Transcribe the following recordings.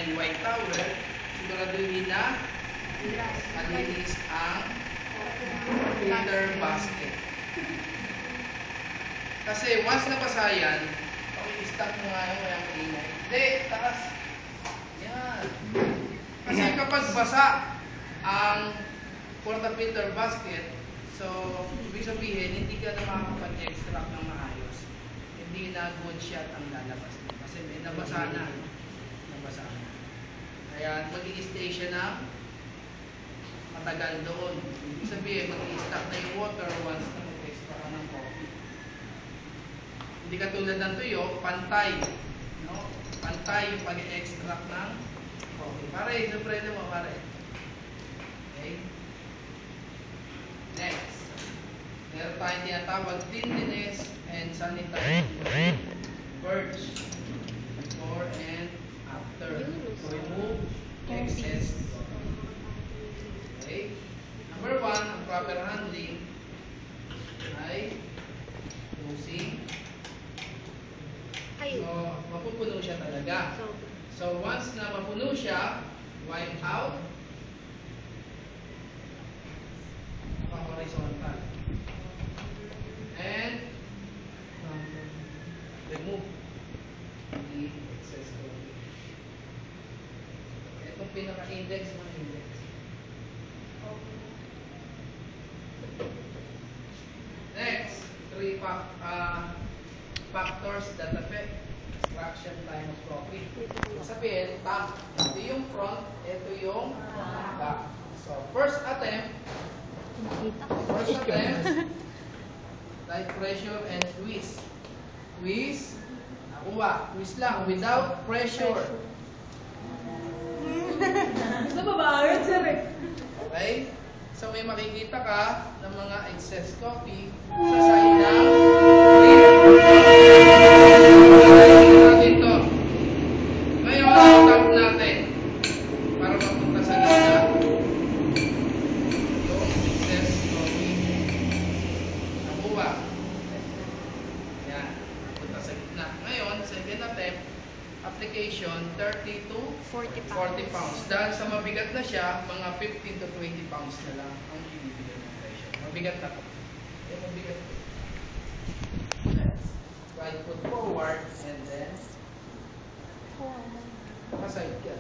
and white towel, siguraduhin na malinis ang filter basket. Kasi once nabasa yan, i-stack mo nga yung walang ingay. Hindi, taas. Yan. Kasi kapag basa ang portafilter basket, so ibig sabihin, hindi ka na makakapag-extract ng maayos. Hindi na good shot ang lalabas. Kasi may nabasa na. Nabasa na. Kaya mag-i-stay siya na matagal doon. Ibig sabihin, mag-i-stack na yung water once na mag-extra ka ng coffee. Hindi katulad ng tuyo, pantay. No? Pantay yung pag-extract ng coffee. Pare, surpresa mo, pare. Okay? Next. Meron tayong tinatawag cleanliness and sanitation. Purge. Before and after. To remove excess. Okay? Number 1, ang proper handling ay using. So, mapupuno siya talaga. So, once na mapuno siya, wipe out. Horizontal. And remove the excess coating. Itong pinaka-index ng index. Next, 3 factors that affect extraction time of coffee. Sabihin, top. Ito yung front, ito yung back. So, first attempt, light pressure and twist. Twist, nakuha. Twist lang, without pressure. Ito ba? Okay? So, may makikita ka ng mga excess coffee sa side ng dito. Ngayon, tap natin para mapunta sa gitna yung excess coffee. Nakuha. Yan. Punta sa gitna. Ngayon, second attempt, application 30 to 40 pounds. Dahil sa mabigat na siya, mga 15 to 20 pounds na lang ang ibibigay ng pressure. Mabigat na po. Mabigat po. Next. Right foot forward and then paside ka.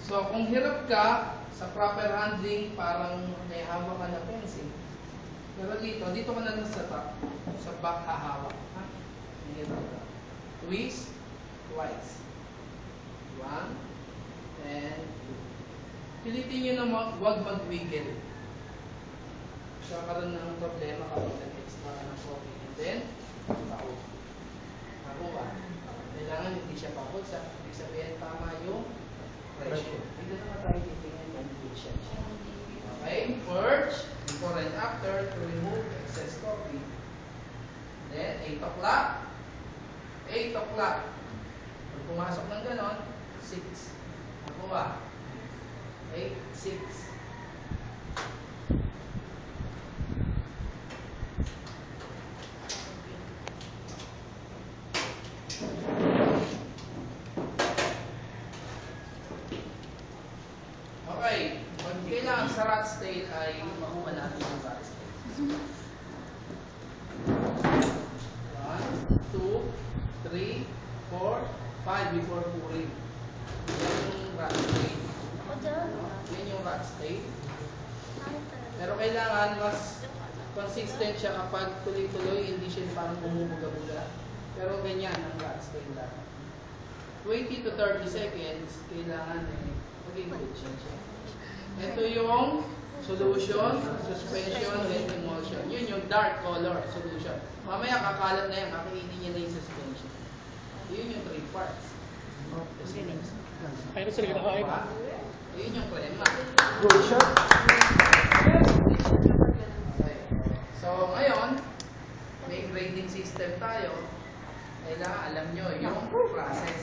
So, kung hirap ka sa proper handling, parang may hawak ka na pencil. Pero dito ka na lang sa top. Sa back hahawak. Ha? Hirap ka. Twist twice. 1 and 2. Pilitin nyo na huwag mag-wiggle. Siya karoon ng problema kapag nag-extra ka ng coffee. And then, paut. Nakuha. Kailangan hindi siya papulsa. Ibig sabihin tama yung pressure. Dito naman tayo titingnan yung pressure siya. Okay? Purge, before and after to remove excess coffee. Then, 8 o'clock. 8 o'clock. Pag pumasok ng ganon, 6. Nakuha. 8, 6. Okay. Pag kailangan sa rat state ay makuha natin yung rat state. 1, 2, 3, 4, 5 before pouring. Yan yung rat state. Yan yung rat state. Pero kailangan mas consistent siya kapag tuloy-tuloy, hindi siya parang bumubuga-buga. Pero ganyan ang rat state lang. 20 to 30 seconds, kailangan maging good siya. Ito yung solution, suspension, and emulsion. Yun yung dark color solution. Mamaya kakalat na yan, kakainin niya na yung suspension. Yun yung 3 parts. Pero sila kinakain. Yun yung crema. Good shot. Okay. So, ngayon, may grading system tayo. Kailangan alam nyo yung process.